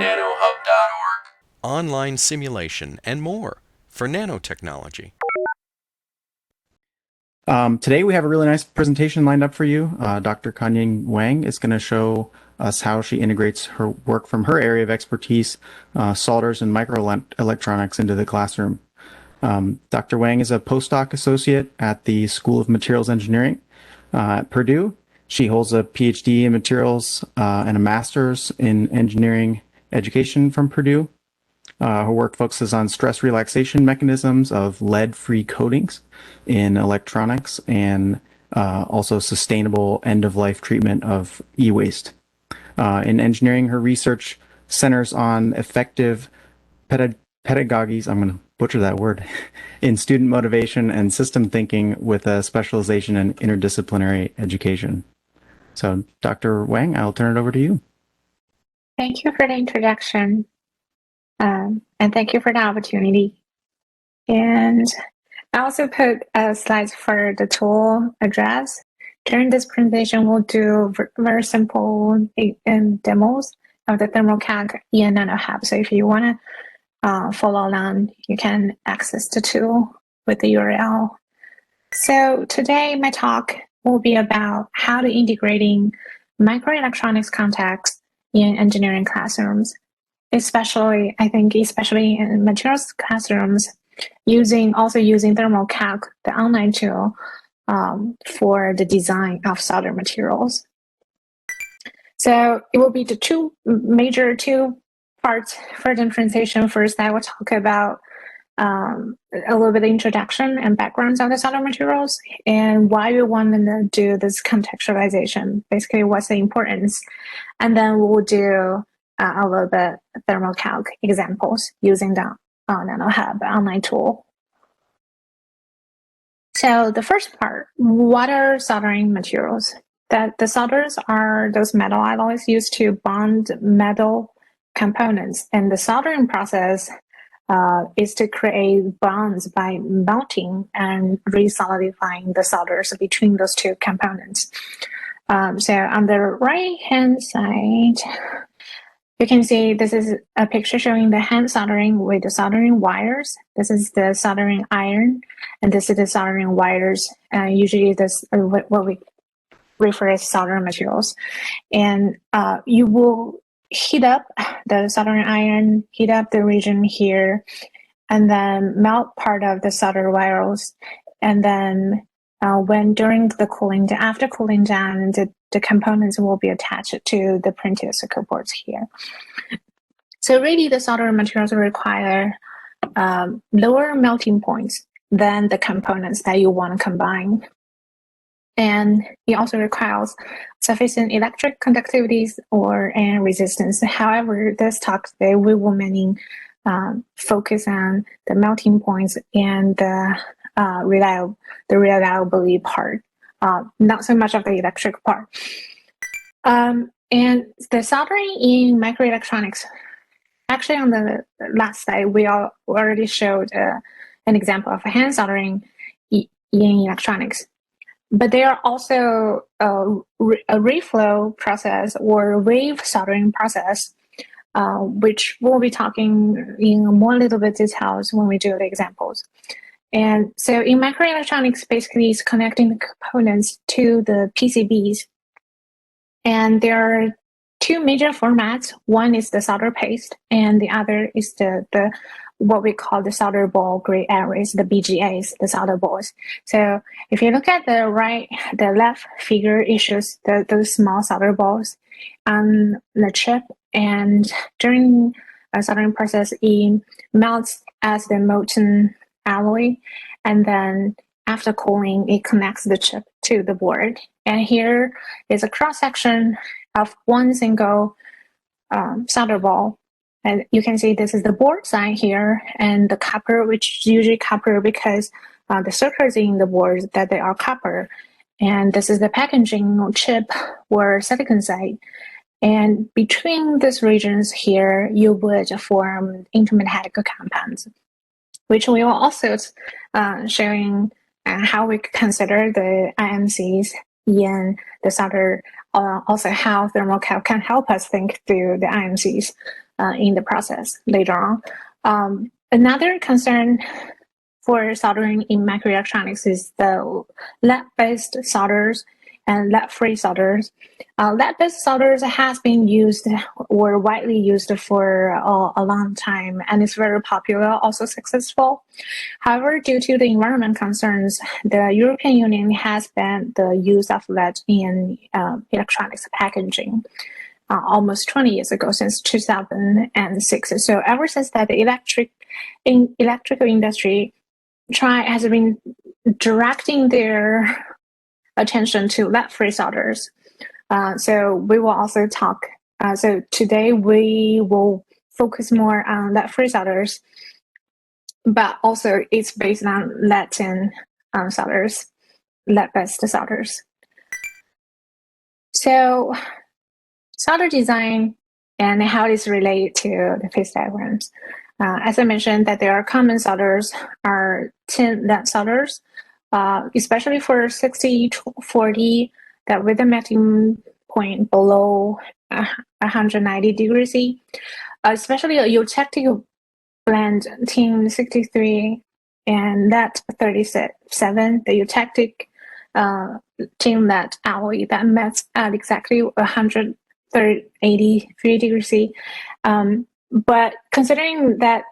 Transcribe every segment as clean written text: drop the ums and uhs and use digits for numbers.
nanohub.org. Online simulation, and more for nanotechnology. Today we have a really nice presentation lined up for you. Dr. Congying Wang is going to show us how she integrates her work from her area of expertise, solders and microelectronics, into the classroom. Dr. Wang is a postdoc associate at the School of Materials Engineering at Purdue. She holds a PhD in materials and a master's in engineering education from Purdue. Her work focuses on stress relaxation mechanisms of lead-free coatings in electronics and also sustainable end-of-life treatment of e-waste. In engineering, her research centers on effective pedagogies, I'm going to butcher that word, in student motivation and system thinking with a specialization in interdisciplinary education. So, Dr. Wang, I'll turn it over to you. Thank you for the introduction. And thank you for the opportunity. And I also put slides for the tool address. During this presentation, we'll do very simple demos of the ThermoCalc EN Nano Hub. So if you want to follow along, you can access the tool with the URL. So today, my talk will be about how to integrating microelectronics context in engineering classrooms. Especially in materials classrooms, using Thermo-Calc, the online tool, for the design of solder materials. So it will be the two parts for the presentation. First, I will talk about a little bit of introduction and backgrounds of the solder materials and why we want to do this contextualization, basically what's the importance. And then we'll do a little bit ThermoCalc examples using the NanoHub online tool. So the first part, what are soldering materials? The solders are those metal alloys used to bond metal components, and the soldering process is to create bonds by melting and resolidifying the solders between those two components. So on the right-hand side, you can see this is a picture showing the hand soldering with the soldering wires. This is the soldering iron, and this is the soldering wires. Usually this what we refer as soldering materials. And you will heat up the soldering iron, heat up the region here, and then melt part of the solder wires. And then after cooling down, the components will be attached to the printed circuit boards here. So really, the solder materials require lower melting points than the components that you want to combine. And it also requires sufficient electric conductivities and resistance. However, this talk today, we will mainly focus on the melting points and the reliability part, not so much of the electric part. And the soldering in microelectronics, actually on the last slide, we already showed an example of hand soldering in electronics. But there are also a reflow process or wave soldering process, which we'll be talking in more little bit details when we do the examples. And so in microelectronics, basically it's connecting the components to the PCBs. And there are two major formats. One is the solder paste, and the other is the what we call the solder ball gray areas, the BGAs, the solder balls. So if you look at the left figure, it shows those small solder balls on the chip, and during a soldering process, it melts as the molten alloy, and then after cooling, it connects the chip to the board. And here is a cross-section of one single solder ball. And you can see this is the board side here, and the copper, which is usually copper because the circuits in the board that they are copper. And this is the packaging chip or silicon side. And between these regions here, you would form intermetallic compounds, which we will also showing how we consider the IMCs in the solder, also how ThermoCalc can help us think through the IMCs in the process later on. Another concern for soldering in microelectronics is the lead-based solders and lead-free solders. Lead-based solders has been used or widely used for a long time, and it's very popular, also successful. However, due to the environment concerns, the European Union has banned the use of lead in electronics packaging almost 20 years ago, since 2006. So ever since that, the electrical industry has been directing their attention to lead-free solders. So we will also talk. So today we will focus more on lead-free solders, but also it's based on lead-tin solders, lead-based solders. So solder design and how it is related to the phase diagrams. As I mentioned, that there are common solders are tin lead solders, especially for 60-40, that with the melting point below 190 degrees C, especially a eutectic blend tin 63 and lead 37, the eutectic tin lead alloy that melts at exactly 183 degrees C. But considering that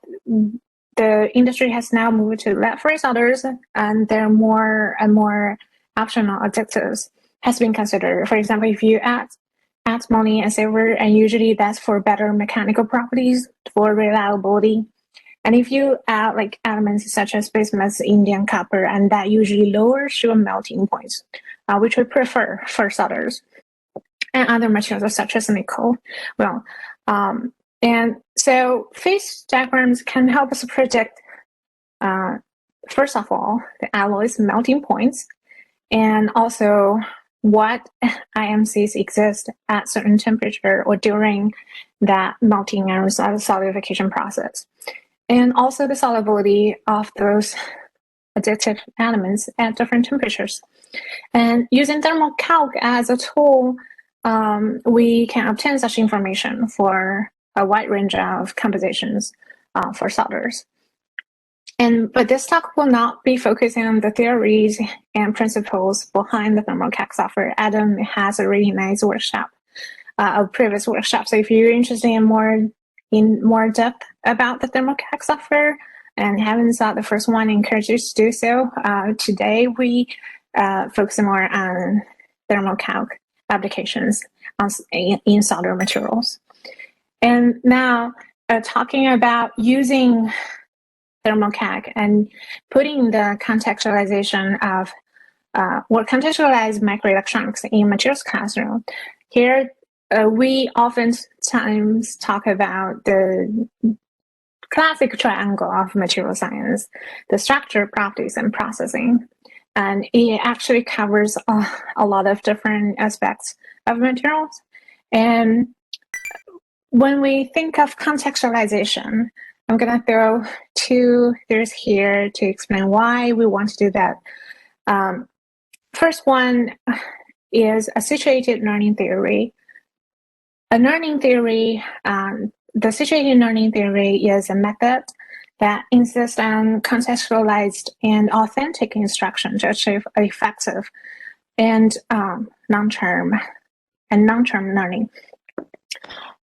the industry has now moved to lead-free solders, and there are more and more optional additives has been considered. For example, if you add antimony and silver, and usually that's for better mechanical properties, for reliability. And if you add like elements such as bismuth, Indian copper, and that usually lowers your melting points, which we prefer for solders, and other materials such as nickel. Well, and so phase diagrams can help us predict, first of all, the alloy's melting points, and also what IMCs exist at certain temperature or during that melting and solidification process, and also the solubility of those additive elements at different temperatures. And using ThermoCalc as a tool, we can obtain such information for a wide range of compositions for solders. But this talk will not be focusing on the theories and principles behind the ThermoCalc software. Adam has a really nice workshop, a previous workshop. So if you're interested in more depth about the ThermoCalc software and haven't saw the first one, I encourage you to do so. Today we focus more on ThermoCalc applications in solder materials. And now talking about using ThermoCalc and putting the contextualization of or contextualize microelectronics in materials classroom. Here we oftentimes talk about the classic triangle of material science, the structure, properties, and processing. And it actually covers a lot of different aspects of materials. And when we think of contextualization, I'm going to throw two theories here to explain why we want to do that. First one is a situated learning theory. A learning theory, the situated learning theory is a method that insists on contextualized and authentic instruction to achieve effective and long-term learning.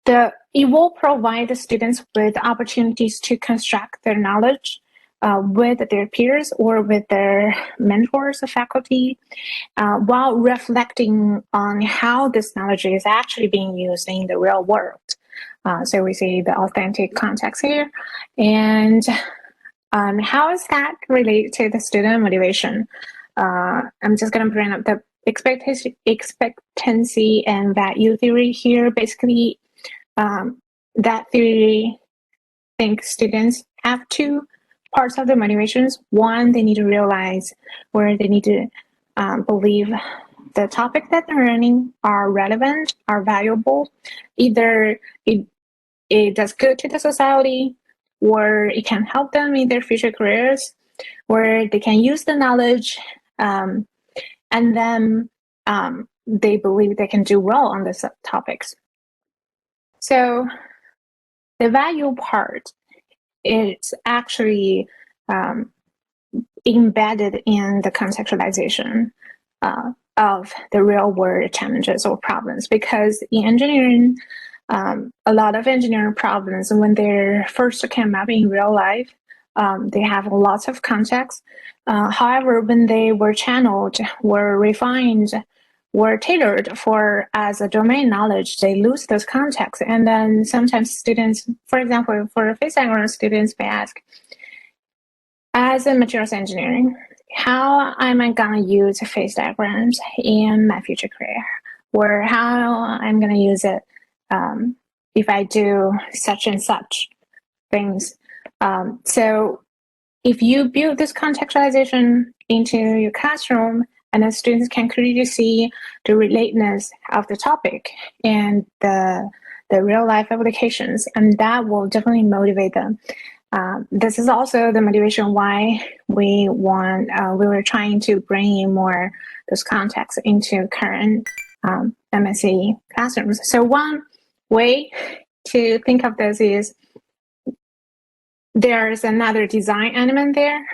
It will provide the students with opportunities to construct their knowledge with their peers or with their mentors or faculty, while reflecting on how this knowledge is actually being used in the real world. So we see the authentic context here. And how is that related to the student motivation? I'm just going to bring up the expectancy and value theory here. Basically, that theory thinks students have two parts of the motivations. One, they need to realize where they need to believe the topic that they're learning are relevant, are valuable. Either it does good to the society, or it can help them in their future careers, where they can use the knowledge, and then they believe they can do well on these topics. So the value part is actually embedded in the contextualization of the real world challenges or problems, because in engineering, a lot of engineering problems, when they first came up in real life, they have lots of context. However, when they were channeled, were refined, were tailored for as a domain knowledge, they lose those contexts. And then sometimes students, for example, for phase diagram, students may ask, as a materials engineering, how am I going to use phase diagrams in my future career? Or how I'm going to use it if I do such and such things. So if you build this contextualization into your classroom, and then students can clearly see the relatedness of the topic and the real life applications, and that will definitely motivate them. This is also the motivation why we were trying to bring in more those contexts into current MSc classrooms. So one way to think of this is there's another design element there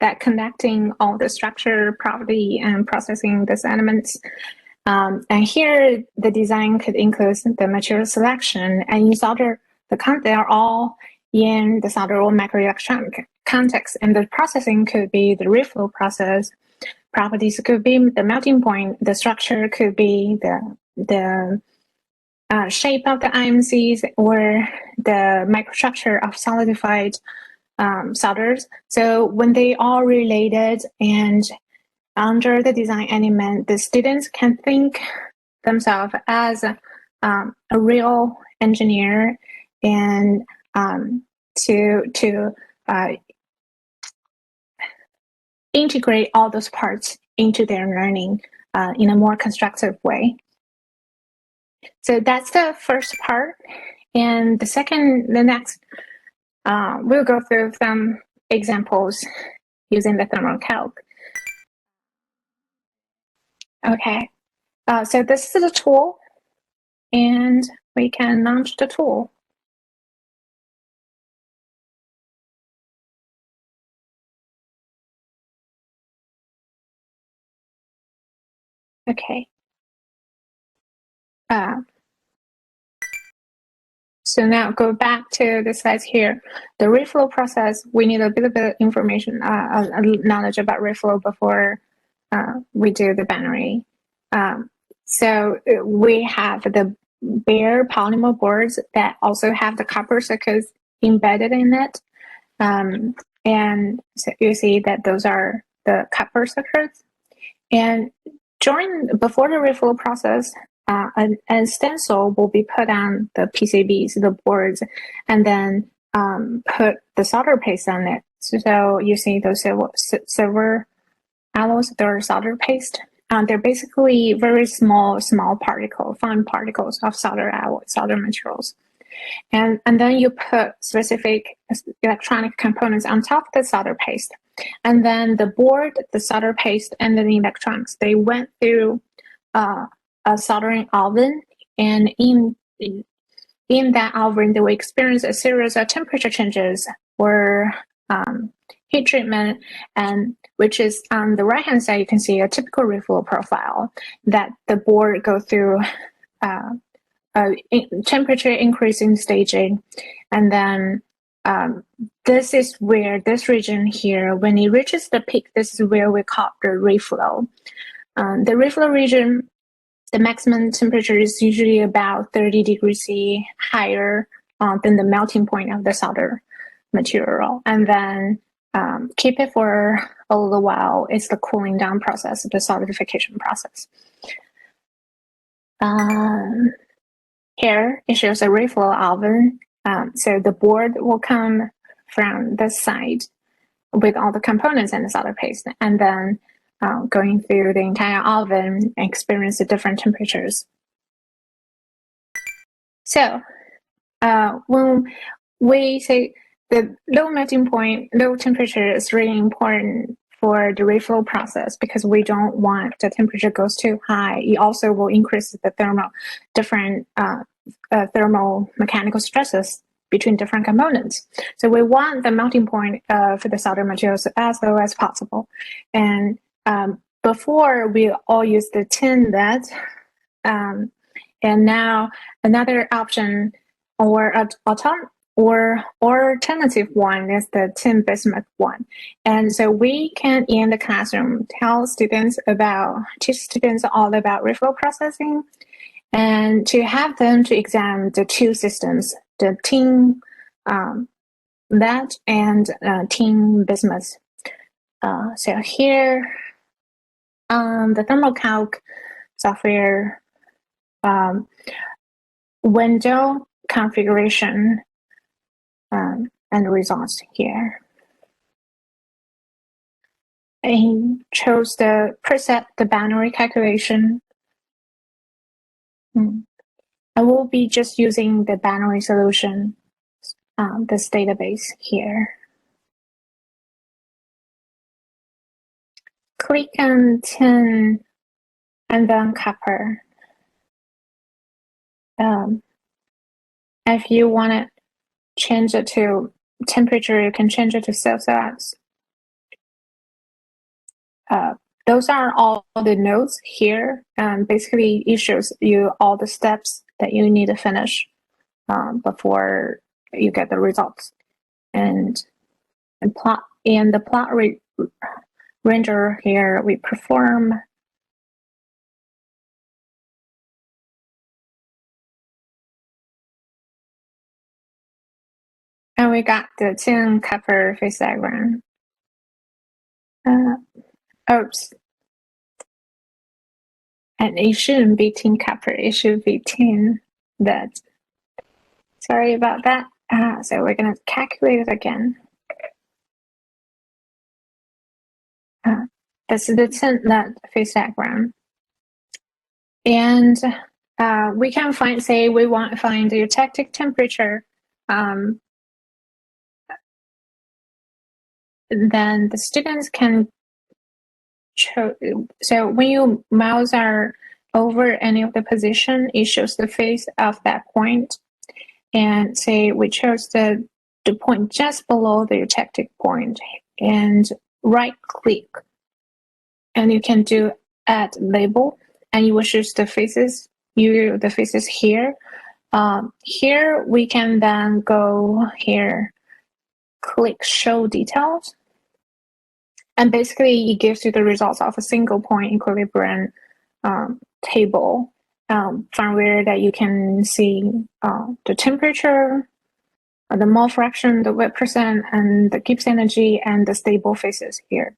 that connecting all the structure, property, and processing these elements. And here the design could include the material selection, and in solder, they are all in the solder or microelectronic context, and the processing could be the reflow process. Properties could be the melting point. The structure could be the shape of the IMCs or the microstructure of solidified solders. So when they are related and under the design element, the students can think themselves as a real engineer and to integrate all those parts into their learning in a more constructive way. So that's the first part. And the next, we'll go through some examples using the Thermo-Calc. Okay, so this is the tool, and we can launch the tool. Okay. So now go back to the slides here. The reflow process, we need a bit of information, knowledge about reflow before we do the binary. So we have the bare polymer boards that also have the copper circuits embedded in it. And so you see that those are the copper circuits. And before the reflow process, a stencil will be put on the PCBs, the boards, and then put the solder paste on it. So you see those silver alloys, they're solder paste. They're basically very small fine particles of solder materials. And then you put specific electronic components on top of the solder paste. And then the board, the solder paste, and then the electronics, they went through a soldering oven. And in that oven, they will experience a series of temperature changes or heat treatment, and which is on the right-hand side, you can see a typical reflow profile that the board go through temperature increasing staging. And then this is where this region here, when it reaches the peak, this is where we call the reflow. The reflow region, the maximum temperature is usually about 30 degrees C higher than the melting point of the solder material. And then keep it for a little while. It's the cooling down process, the solidification process. Here, it shows a reflow oven. So the board will come from this side with all the components and the solder paste, and then going through the entire oven and experience the different temperatures. So when we say the low melting point, low temperature is really important for the reflow process because we don't want the temperature goes too high. It also will increase the thermal mechanical stresses between different components. So we want the melting point for the solder materials as low as possible. And before we all use the tin bed, and now another option or alternative one is the tin bismuth one. And so we can in the classroom teach students all about reflow processing, and to have them to examine the two systems, the tin lead and tin bismuth. So here the ThermoCalc software window configuration and results here. I chose the preset, the binary calculation. I will be just using the binary solution, this database here. Click on tin and then copper. If you want to change it to temperature, you can change it to Celsius. Those are all the nodes here. Basically, it shows you all the steps that you need to finish before you get the results. And the plot render here, we perform and we got the tin copper phase diagram. Oops. And it shouldn't be tin copper, it should be tin lead. Sorry about that. So we're going to calculate it again. This is the tin lead phase diagram. And we can find, say we want to find the eutectic temperature. Then the students can so when you mouse over any of the position, it shows the phase of that point. And say we chose the point just below the eutectic point, and right click, and you can do add label, and you will choose the faces. The faces here. Here we can then go here, click show details. And basically, it gives you the results of a single point equilibrium table from where that you can see the temperature, the mole fraction, the weight percent, and the Gibbs energy, and the stable phases here.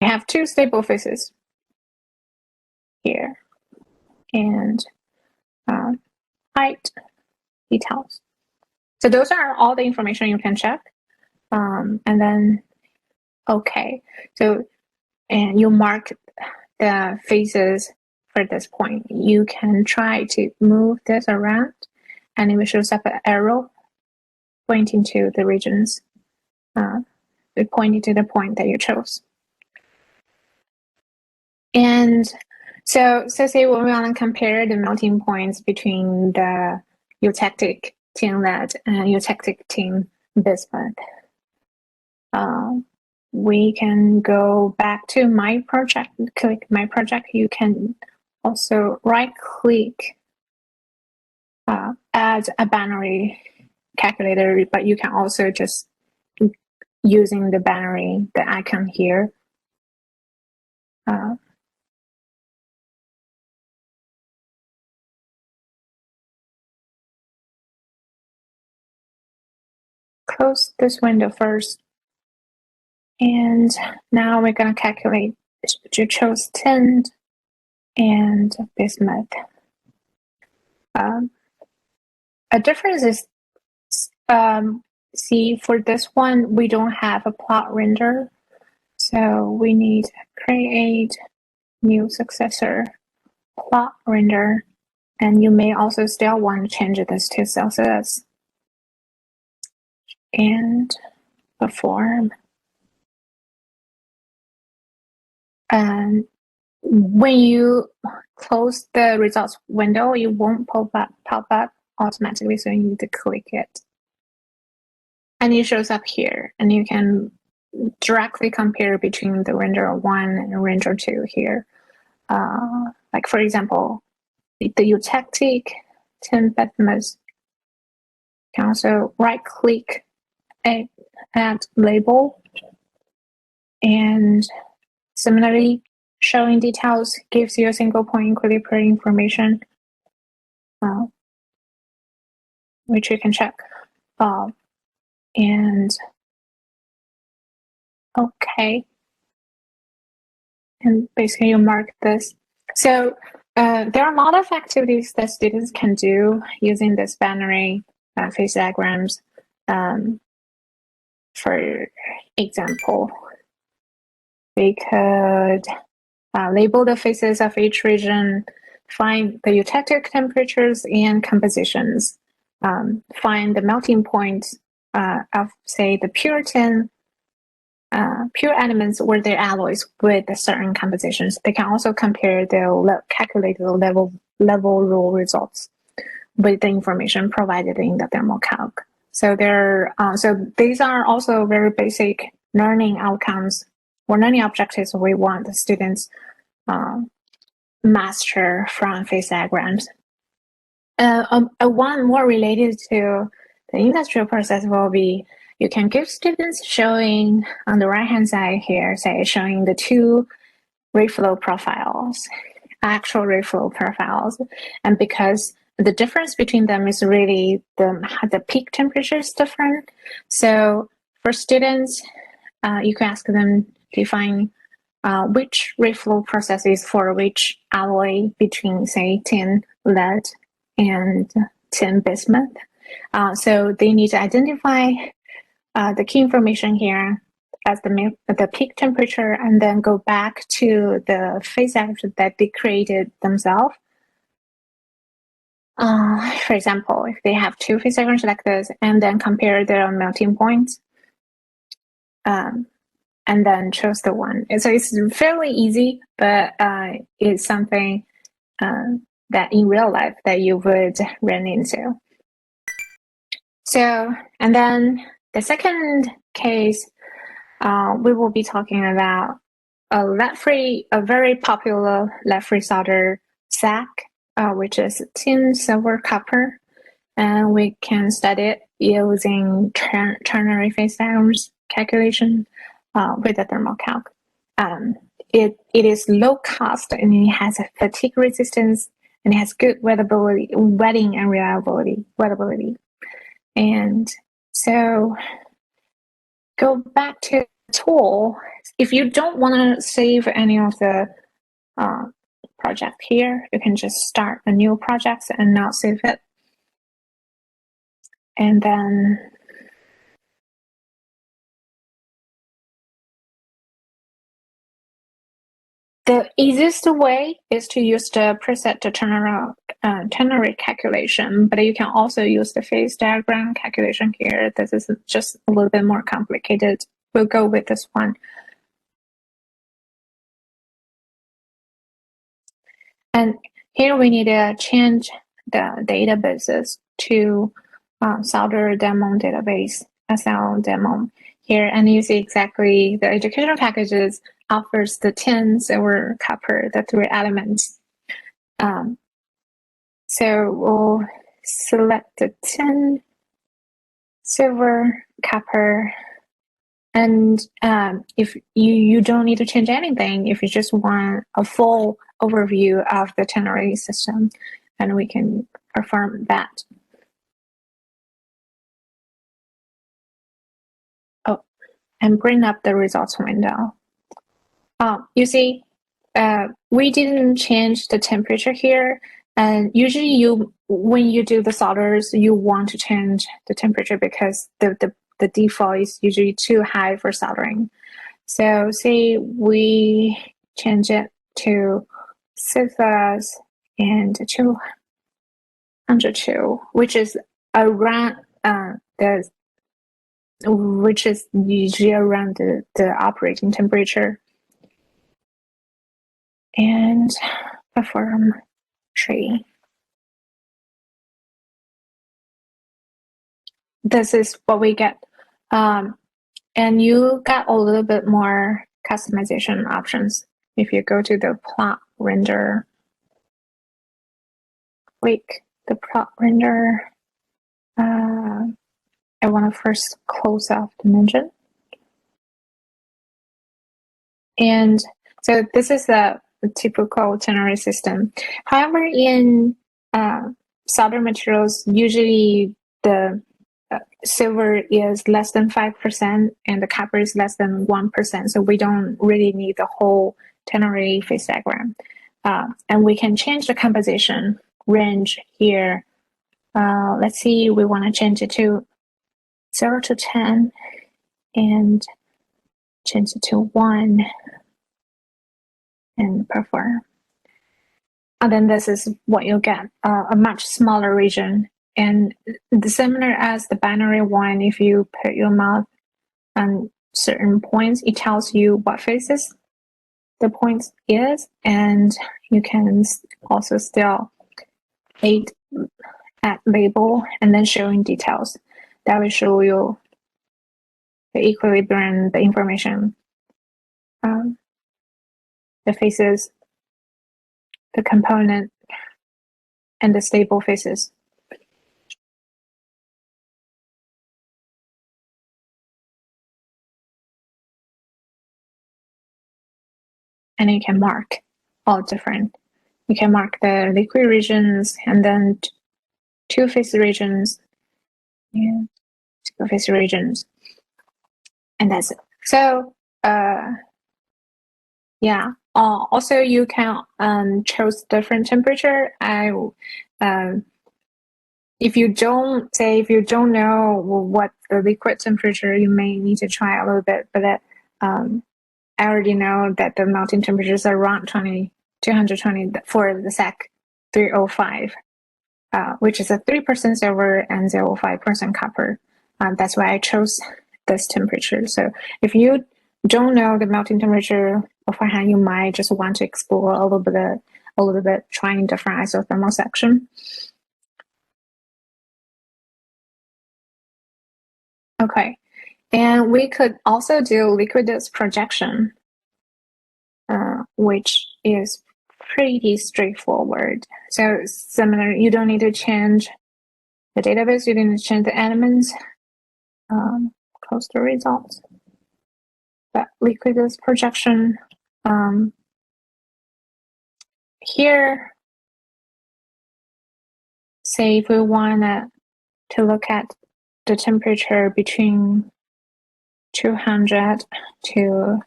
We have two stable phases here, and height details. So those are all the information you can check, and then. Okay, so and you mark the phases for this point. You can try to move this around, and it will show up an arrow pointing to the regions, pointing to the point that you chose. And so say we want to compare the melting points between the eutectic tin lead and eutectic tin bismuth. We can go back to my project, click my project. You can also right click, add a binary calculator, but you can also just using the binary, the icon here. Close this window first. And now we're going to calculate. You chose tin and bismuth. A difference is, see, for this one, we don't have a plot render. So we need to create new successor plot render. And you may also still want to change this to Celsius. And perform. And when you close the results window, it won't pop up automatically, so you need to click it. And it shows up here, and you can directly compare between the render 1 and render 2 here. Like for example, the eutectic tin bismuth, can also right click add label, and similarly showing details gives you a single point equilibrium information, which you can check. And okay, and basically you mark this. So there are a lot of activities that students can do using this binary phase diagrams. For example, they could label the phases of each region, find the eutectic temperatures and compositions, find the melting point of, say, the pure tin, pure elements or their alloys with certain compositions. They can also compare the calculated level rule results with the information provided in the ThermoCalc. So so these are also very basic learning outcomes or learning objectives we want the students master from phase diagrams. One more related to the industrial process will be, you can give students showing on the right-hand side here, say showing the two reflow profiles, actual reflow profiles. And because the difference between them is really the peak temperature is different. So for students, you can ask them to define which reflow process is for which alloy between, say, tin, lead, and tin bismuth. So they need to identify the key information here as the peak temperature, and then go back to the phase diagram that they created themselves. For example, if they have two phase diagrams like this, and then compare their melting points, and then choose the one. So it's fairly easy, but it's something that in real life that you would run into. So, and then the second case, we will be talking about a very popular lead-free solder SAC, which is tin, silver, copper, and we can study it using ternary phase diagrams calculation with the ThermoCalc. It is low cost, and it has a fatigue resistance, and it has good wetting and wettability. And so go back to the tool. If you don't want to save any of the project here, you can just start a new project and not save it. And then the easiest way is to use the preset to ternary calculation, but you can also use the phase diagram calculation here. This is just a little bit more complicated. We'll go with this one. And here we need to change the databases to solder demo database, SL demo here, and you see exactly the educational packages offers the tin, silver, copper, the three elements. So we'll select the tin, silver, copper, and if you don't need to change anything, if you just want a full overview of the ternary system, and we can perform that. Oh, and bring up the results window. You see, we didn't change the temperature here, and usually when you do the solders, you want to change the temperature because the default is usually too high for soldering. So say we change it to 6 and 202, which is around which is usually around the operating temperature. And perform tree. this is what we get. And you got a little bit more customization options. If you go to the plot render, click the plot render. I want to first close off dimension. And so this is the typical ternary system. However, in solder materials, usually the silver is less than 5% and the copper is less than 1%. So we don't really need the whole ternary phase diagram. And we can change the composition range here. Let's see, we want to change it to 0 to 10 and change it to 1 and perform. And then this is what you'll get, a much smaller region. And similar as the binary one, if you put your mouse on certain points, it tells you what phases the point is, and you can also still add label and then showing details. That will show you the equilibrium, the information, the phases, the component, and the stable phases. And you can mark all different. You can mark the liquid regions and then two-phase regions and single-phase regions. And that's it. So, yeah. Also, you can choose different temperature. If you don't know what the liquid temperature, you may need to try a little bit. But I already know that the melting temperatures are around 220 for the SEC 305, which is a 3% silver and 0.5% copper. That's why I chose this temperature. So if you don't know the melting temperature beforehand, you might just want to explore a little bit, trying different isothermal section. Okay, and we could also do liquid dose projection, which is pretty straightforward. So similar, you don't need to change the database, you don't need to change the elements, close the results. But liquid dose projection, here, say if we want to look at the temperature between 200 to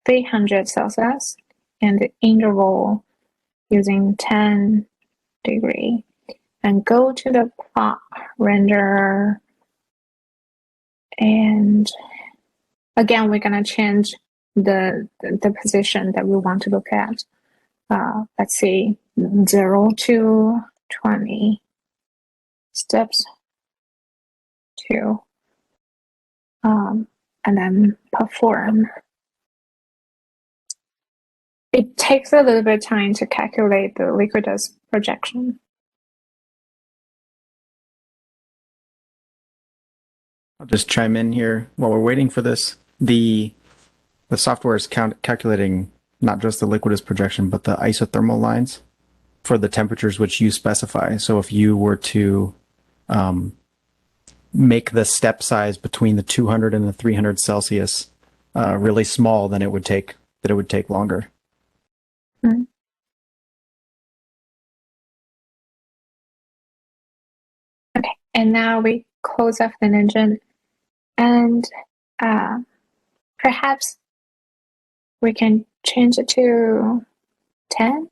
300 Celsius and the interval using 10 degree, and go to the plot render, and again we're going to change the position that we want to look at. Let's see, 0 to 20 steps 2, and then perform. It takes a little bit of time to calculate the liquid dose projection. I'll just chime in here while we're waiting for this. The software is calculating not just the liquid dose projection, but the isothermal lines for the temperatures which you specify. So if you were to make the step size between the 200 and the 300 Celsius really small, then it would take longer. Mm-hmm. Okay, and now we close off the engine, and perhaps we can change it to 10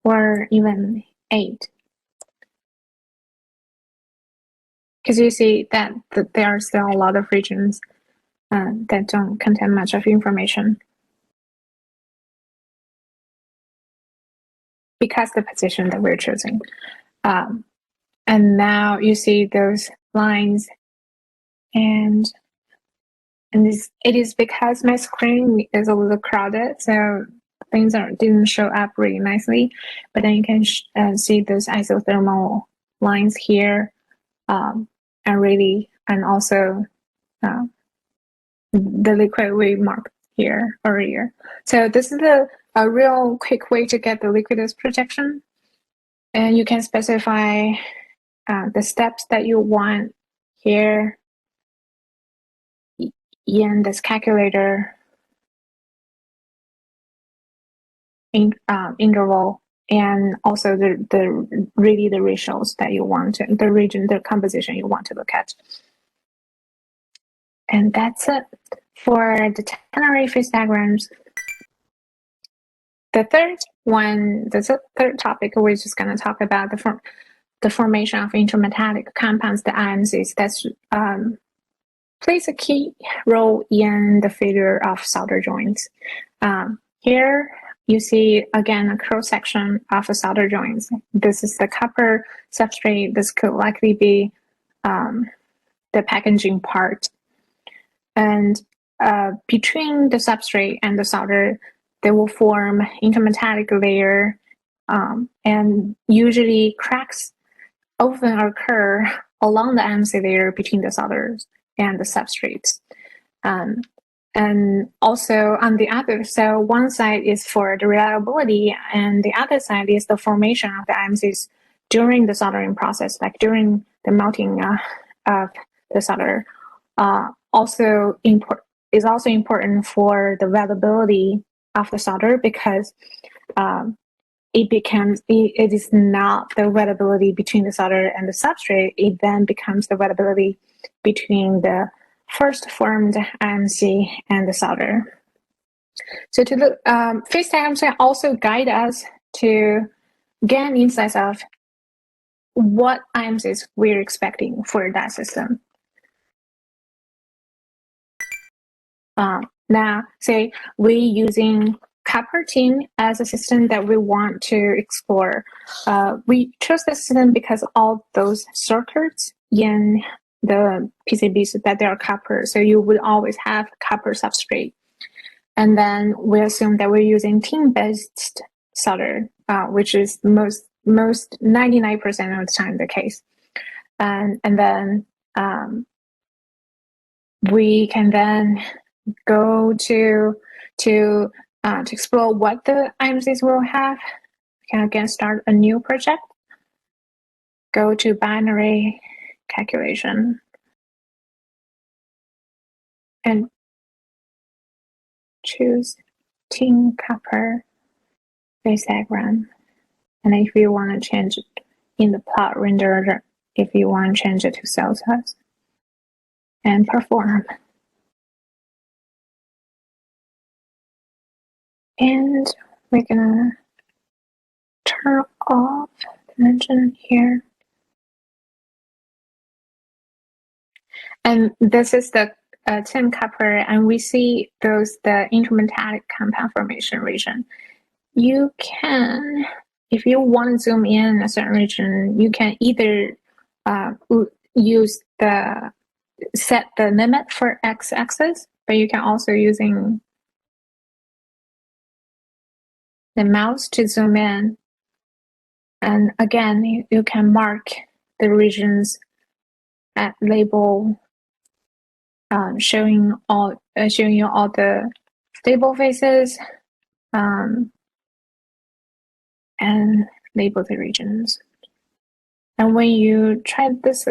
or even 8. Because you see that there are still a lot of regions that don't contain much of information. Because the position that we're choosing. And now you see those lines, and it is because my screen is a little crowded, so things didn't show up really nicely. But then you can see those isothermal lines here, and and also the liquid we marked here earlier. So this is a real quick way to get the liquidus projection. And you can specify the steps that you want here in this calculator interval, and also the ratios that you want to, the composition you want to look at. And that's it for the ternary phase diagrams. The third topic, we're just going to talk about the formation of intermetallic compounds, the IMCs. That's plays a key role in the failure of solder joints. Here you see again a cross section of a solder joints. This is the copper substrate. This could likely be the packaging part. And between the substrate and the solder, they will form intermetallic layer, and usually cracks often occur along the IMC layer between the solders and the substrates. And also on the other, so one side is for the reliability, and the other side is the formation of the IMCs during the soldering process, like during the melting of the solder. Is also important for the availability of the solder, because it is not the availability between the solder and the substrate. It then becomes the availability between the first formed IMC and the solder. So to the phase diagrams can also guide us to gain insights of what IMCs we're expecting for that system. Now, say we're using copper tin as a system that we want to explore. We chose this system because all those circuits in the PCBs that they are copper, so you would always have copper substrate. And then we assume that we're using tin-based solder, which is most 99% of the time the case. And then we can then go to explore what the IMCs will have. We can again start a new project. Go to binary calculation and choose tin copper phase diagram. And if you want to change it in the plot renderer, if you want to change it to cell size, and perform. And we're gonna turn off the engine here. And this is the tin copper, and we see the intermetallic compound formation region. You can, if you want to zoom in a certain region, you can either use set the limit for x-axis, but you can also using the mouse to zoom in. And again, you can mark the regions at label, showing you all the stable phases, and label the regions. And when you try this,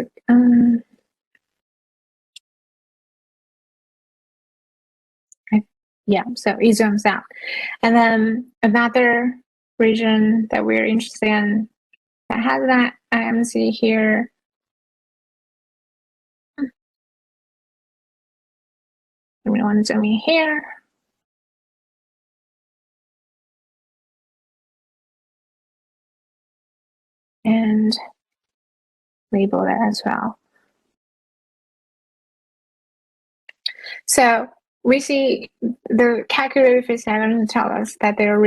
yeah, so it zooms out. And then another region that we're interested in that has that IMC here. We want to zoom in here. And label that as well. So we see the calculated phase diagram tell us that there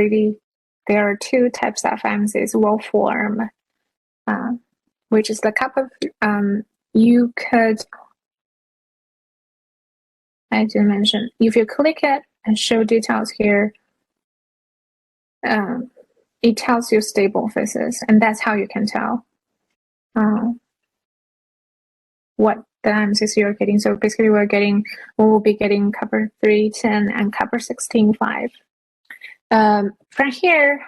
are two types of IMCs will form, which is the cup of, you could, I did mention, if you click it and show details here, it tells you stable phases, and that's how you can tell what the IMCs you're getting. So basically we will be getting copper 310 and copper 16.5. From here,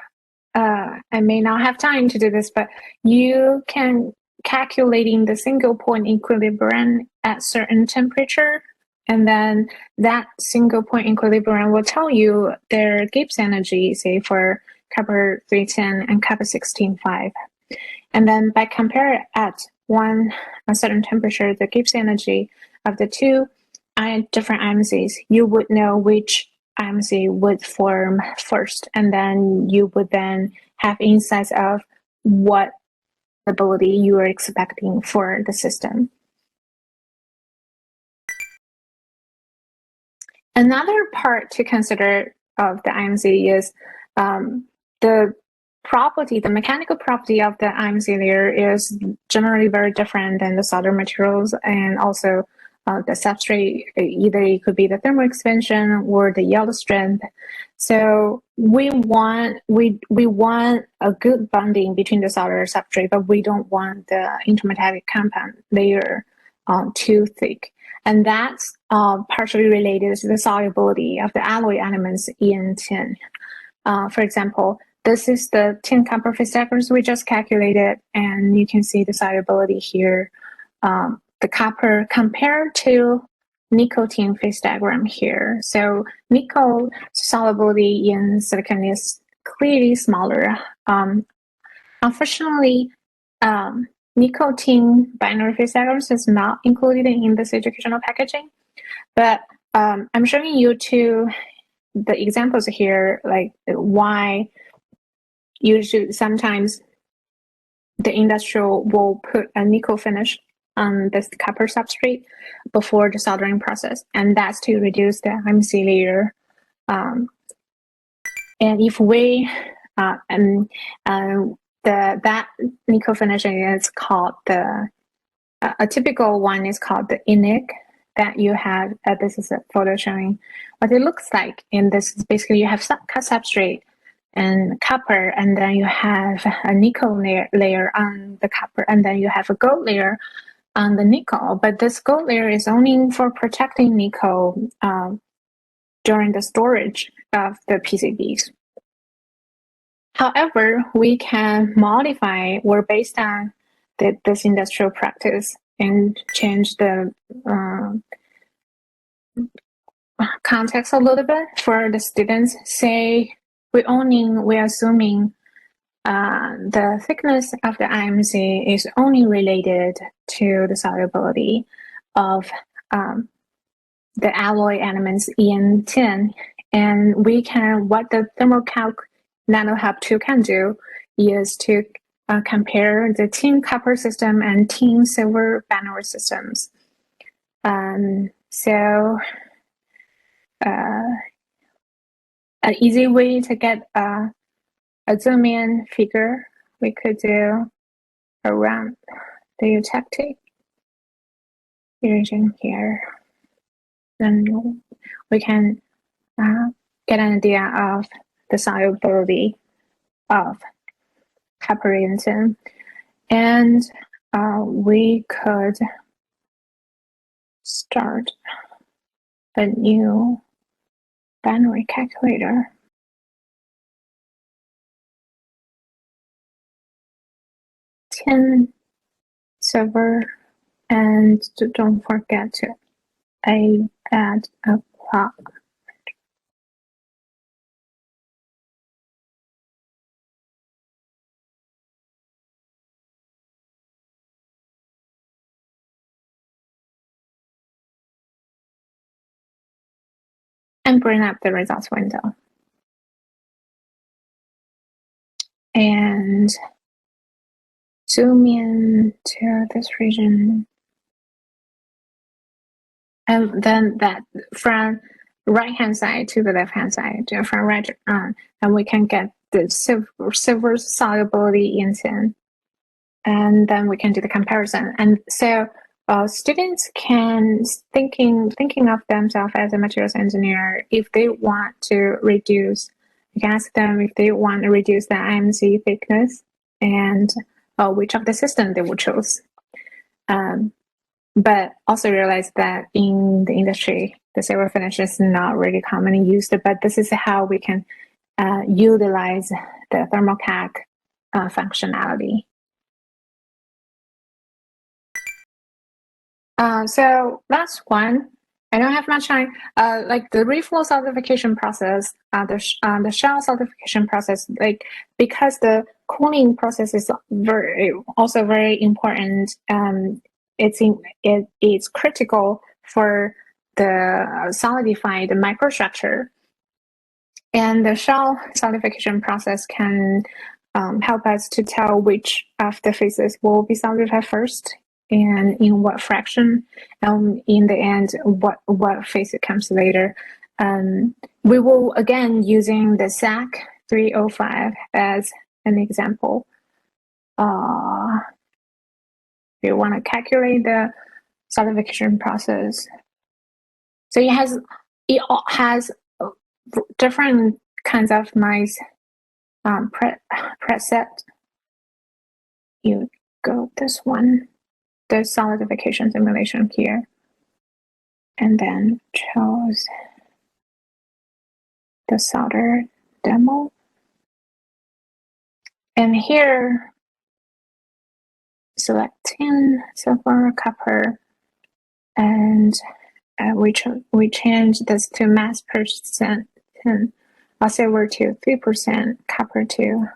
I may not have time to do this, but you can calculating the single point equilibrium at certain temperature, and then that single point equilibrium will tell you their Gibbs energy, say for copper 310 and copper 16.5. And then by compare at a certain temperature, the Gibbs energy of the two different IMCs, you would know which IMC would form first, and then you would then have insights of what ability you are expecting for the system. Another part to consider of the IMC is the mechanical property of the IMC layer is generally very different than the solder materials, and also the substrate, either it could be the thermal expansion or the yield strength. So we want a good bonding between the solder substrate, but we don't want the intermetallic compound layer too thick. And that's partially related to the solubility of the alloy elements in tin. For example, this is the tin copper phase diagrams we just calculated, and you can see the solubility here. The copper compared to nickel tin phase diagram here. So nickel solubility in silicon is clearly smaller. Unfortunately, nickel tin binary phase diagrams is not included in this educational packaging, but I'm showing you the examples here, like why usually sometimes the industrial will put a nickel finish on this copper substrate before the soldering process, and that's to reduce the IMC layer. And if we that nickel finishing is called a typical one is called the INIC that you have. This is a photo showing what it looks like. And this is basically you have substrate and copper, and then you have a nickel layer on the copper, and then you have a gold layer on the nickel. But this gold layer is only for protecting nickel during the storage of the PCBs. However, we can modify or based on this industrial practice and change the context a little bit for the students. Say we're assuming the thickness of the IMC is only related to the solubility of the alloy elements in tin, and what the ThermoCalc NanoHub 2 can do is to compare the tin copper system and tin silver binary systems. So an easy way to get a zoom in figure we could do around the eutectic region here. Then we can get an idea of the solubility of copper in tin. And we could start a new binary calculator. Tin, silver, and don't forget to add a clock. And bring up the results window. And zoom in to this region. And then that from right hand side to the left hand side, from right on, and we can get the silver solubility in tin. And then we can do the comparison. And so students can thinking of themselves as a materials engineer, if they want to reduce, you can ask them if they want to reduce the IMC thickness and which of the system they would choose. but also realized that in the industry, the silver finish is not really commonly used, but this is how we can utilize the ThermoCalc functionality. So that's one. I don't have much time. Like the reflow solidification process, the shell solidification process, like because the cooling process is also very important. It's critical for the solidified microstructure, and the shell solidification process can help us to tell which of the phases will be solidified first and in what fraction, in the end, what phase it comes later. We will, again, using the SAC 305 as an example. You want to calculate the solidification process. So it has different kinds of nice preset. You go this one, the solidification simulation here, and then chose the solder demo. And here, select tin, silver, copper, and we change this to mass percent tin, silver to 3%, copper to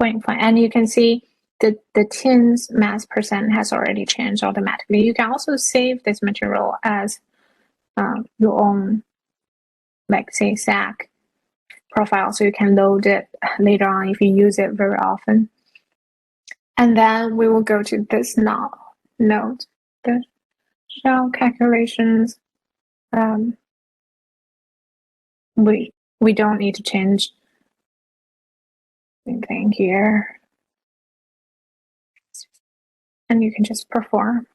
0.5, and you can see the tin's mass percent has already changed automatically. You can also save this material as your own, like say SAC profile, so you can load it later on if you use it very often. And then we will go to this node, the shell calculations. We don't need to change anything here. And you can just perform.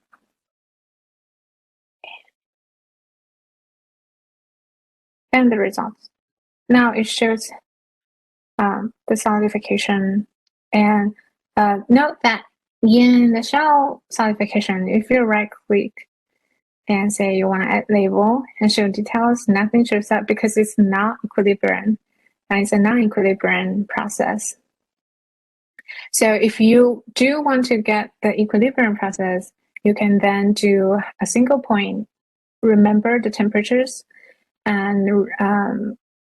And the results. Now it shows the solidification. And note that in the shell solidification, if you right click and say you want to add label and show details, nothing shows up because it's not equilibrium. And it's a non-equilibrium process. So if you do want to get the equilibrium process, you can then do a single point, remember the temperatures, and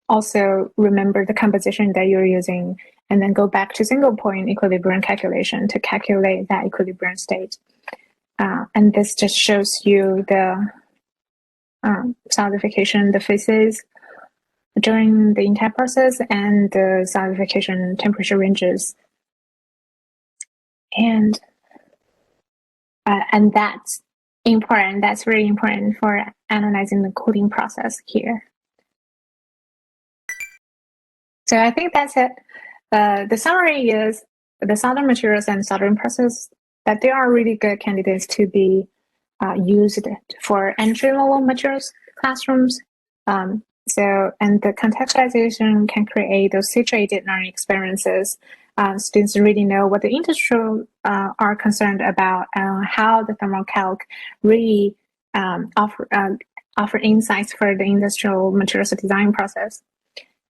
also remember the composition that you're using, and then go back to single point equilibrium calculation to calculate that equilibrium state. And this just shows you the solidification, the phases during the entire process, and the solidification temperature ranges. And that's important. That's really important for analyzing the cooling process here. So I think that's it. The summary is the soldering materials and soldering process, that they are really good candidates to be used for entry-level materials classrooms. And the contextualization can create those situated learning experiences. Students really know what the industry are concerned about, how the ThermoCalc really offer insights for the industrial materials design process.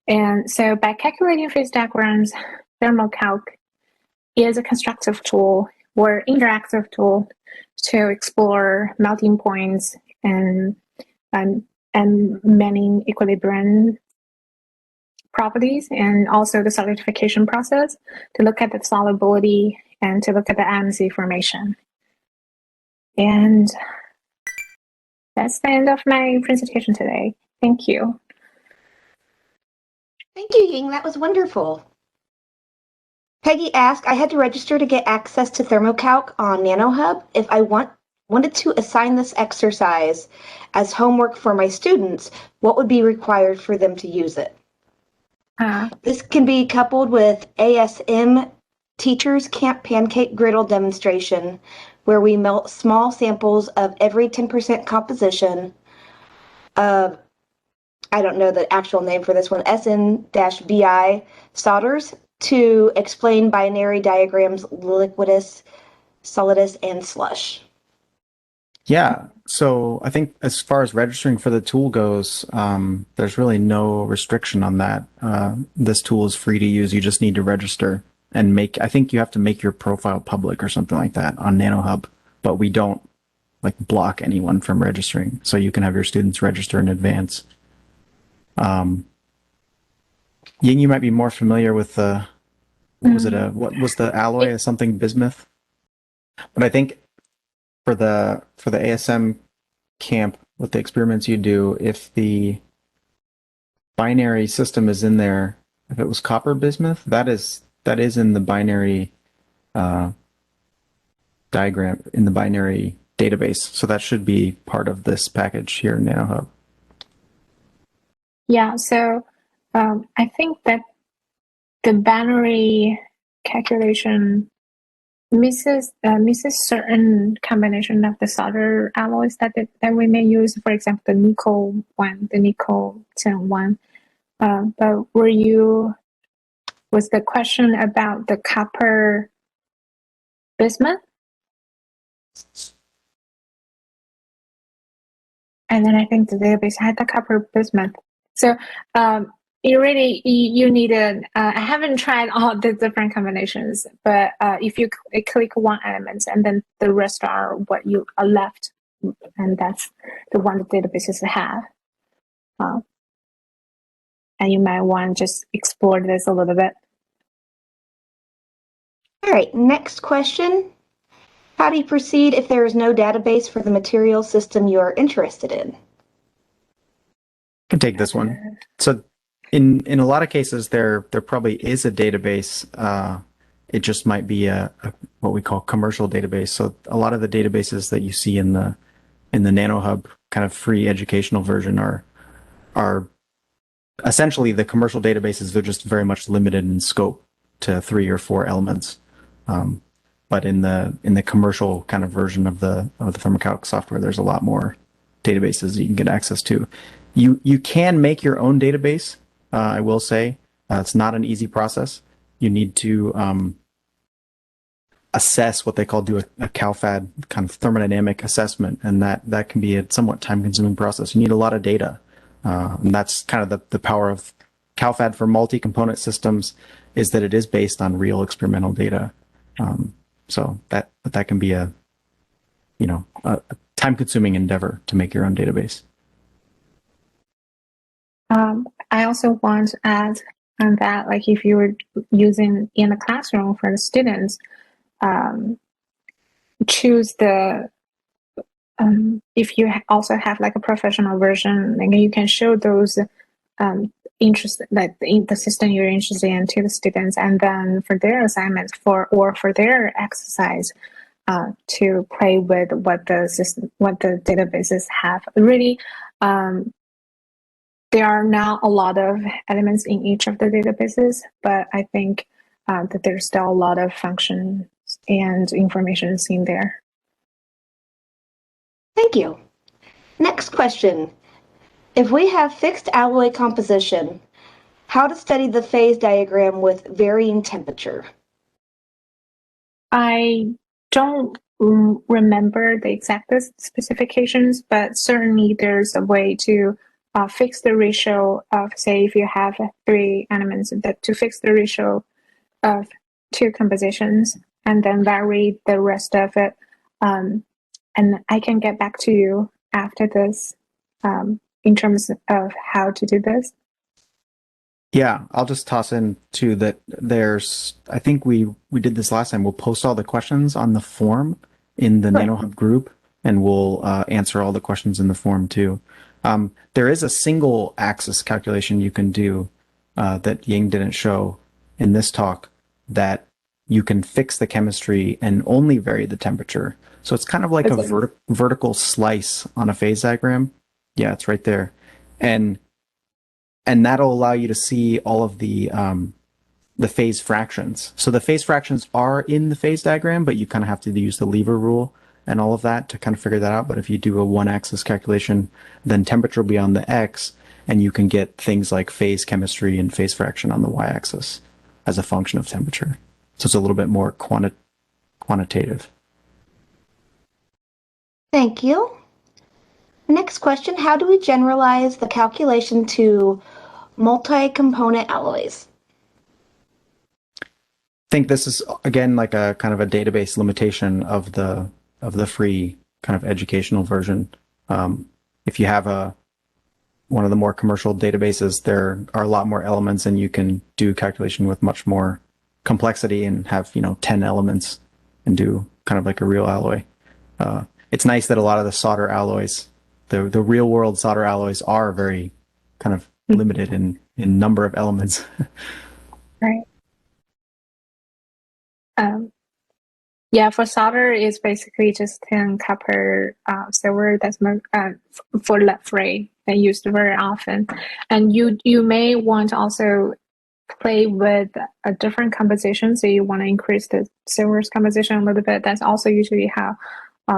And so by calculating phase diagrams, ThermoCalc is a constructive tool or interactive tool to explore melting points and many equilibrium properties, and also the solidification process, to look at the solubility and to look at the MC formation. And that's the end of my presentation today. Thank you. Thank you, Ying. That was wonderful. Peggy asked, I had to register to get access to ThermoCalc on NanoHub. If I wanted to assign this exercise as homework for my students, what would be required for them to use it? This can be coupled with ASM Teachers Camp Pancake Griddle demonstration, where we melt small samples of every 10% composition of, I don't know the actual name for this one, SN-BI solders to explain binary diagrams, liquidus, solidus, and slush? Yeah. So I think as far as registering for the tool goes, there's really no restriction on that. This tool is free to use. You just need to register and I think you have to make your profile public or something like that on NanoHub, but we don't like block anyone from registering. So you can have your students register in advance. Ying, you might be more familiar with what was the alloy? Something bismuth? But I think for the ASM camp with the experiments you do, if the binary system is in there, if it was copper bismuth, that is in the binary diagram in the binary database. So that should be part of this package here in NanoHub. Yeah, so I think that the binary calculation misses certain combination of the solder alloys that we may use. For example, the nickel one, the nickel tin one. But was the question about the copper bismuth? And then I think the database had the copper bismuth. So you need I haven't tried all the different combinations, but if you click one element and then the rest are what you are left, and that's the one the databases have. And you might want to just explore this a little bit. All right, next question. How do you proceed if there is no database for the material system you are interested in? I can take this one. So in a lot of cases, there probably is a database. It just might be a what we call commercial database. So a lot of the databases that you see in the NanoHub kind of free educational version are essentially the commercial databases. They're just very much limited in scope to 3 or 4 elements. But in the commercial kind of version of the ThermoCalc software, there's a lot more databases you can get access to. You can make your own database. I will say it's not an easy process. You need to assess what they do a CalFAD kind of thermodynamic assessment, and that can be a somewhat time-consuming process. You need a lot of data, and that's kind of the power of CalFAD for multi-component systems, is that it is based on real experimental data. So that can be a time-consuming endeavor to make your own database. I also want to add on that, like if you were using in the classroom for the students, choose the if you also have like a professional version, like you can show those interest, like the system you're interested in, to the students, and then for their assignments or for their exercise, to play with what the databases have. Really, there are not a lot of elements in each of the databases, but I think that there's still a lot of functions and information in there. Thank you. Next question. If we have fixed alloy composition, how to study the phase diagram with varying temperature? I don't remember the exact specifications, but certainly there's a way to fix the ratio of, say, if you have 3 elements, to fix the ratio of 2 compositions and then vary the rest of it. And I can get back to you after this in terms of how to do this. Yeah, I'll just toss in too that I think we did this last time. We'll post all the questions on the form in the NanoHub group, and we'll answer all the questions in the form too. There is a single axis calculation you can do that Ying didn't show in this talk, that you can fix the chemistry and only vary the temperature. So it's kind of like a vertical slice on a phase diagram. Yeah, it's right there. And that'll allow you to see all of the phase fractions. So the phase fractions are in the phase diagram, but you kind of have to use the lever rule and all of that to kind of figure that out. But if you do a 1-axis calculation, then temperature will be on the X, and you can get things like phase chemistry and phase fraction on the Y-axis as a function of temperature. So it's a little bit more quantitative. Thank you. Next question, how do we generalize the calculation to multi-component alloys? I think this is again like a kind of a database limitation of the free kind of educational version. If you have one of the more commercial databases, there are a lot more elements, and you can do calculation with much more complexity and have 10 elements and do kind of like a real alloy. It's nice that a lot of the solder alloys, the real world solder alloys, are very kind of limited in number of elements. Right. Yeah, for solder, it's basically just tin, copper, silver. That's for lead free and used very often. And you may want to also play with a different composition. So you want to increase the silver's composition a little bit. That's also usually how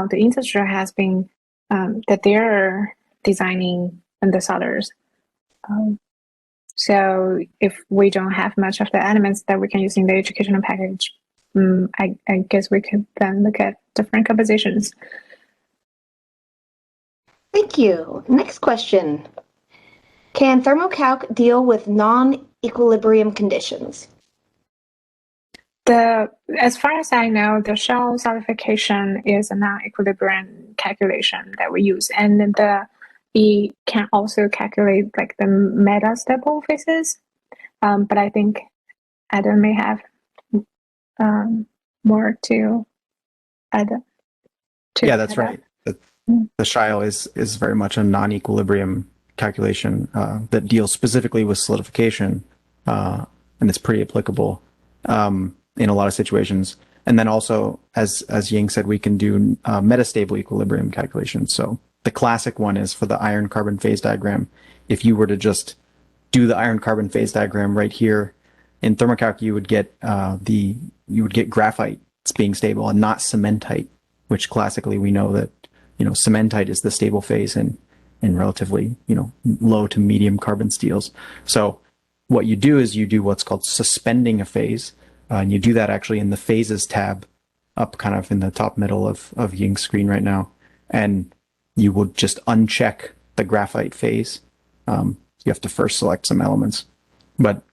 the industry has been that they're designing in the solders. So if we don't have much of the elements that we can use in the educational package, I guess we could then look at different compositions. Thank you. Next question. Can ThermoCalc deal with non-equilibrium conditions? As far as I know, the shell solidification is a non-equilibrium calculation that we use, and it can also calculate like the metastable phases. But I think Adam may have more to add. Yeah, that's right. The shell is very much a non-equilibrium calculation that deals specifically with solidification, and it's pretty applicable in a lot of situations. And then also, as Ying said, we can do metastable equilibrium calculations. So the classic one is for the iron-carbon phase diagram. If you were to just do the iron-carbon phase diagram right here in ThermoCalc, you would get graphite being stable and not cementite, which classically we know that cementite is the stable phase in relatively low to medium carbon steels. So what you do is you do what's called suspending a phase, and you do that actually in the phases tab up kind of in the top middle of Ying's screen right now, and you will just uncheck the graphite phase. You have to first select some elements, and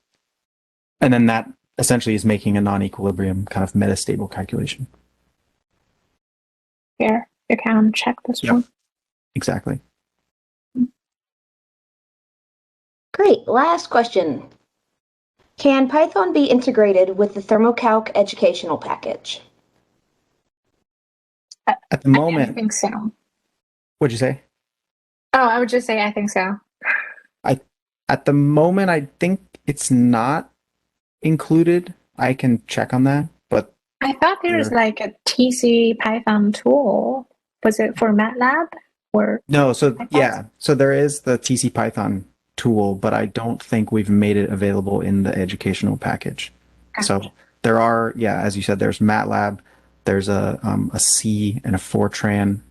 then that essentially is making a non-equilibrium kind of metastable calculation. Here, you can check this one. Exactly. Great. Last question. Can Python be integrated with the ThermoCalc educational package? At the moment, I think so. What'd you say? Oh, I would just say I think so. At the moment, I think it's not included. I can check on that, but I thought there was like a TC Python tool. Was it for MATLAB or? no. So yeah, so there is the TC Python tool, but I don't think we've made it available in the educational package. Gotcha. So there are, as you said, there's MATLAB, there's a C and a Fortran,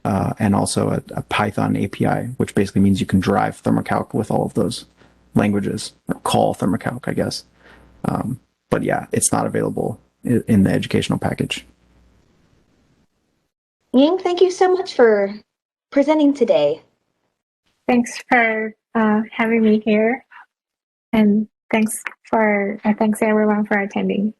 and also a Python API, which basically means you can drive ThermoCalc with all of those languages, or call ThermoCalc, I guess. But yeah, it's not available in the educational package. Ying, thank you so much for presenting today. Thanks for having me here, and thanks everyone for attending.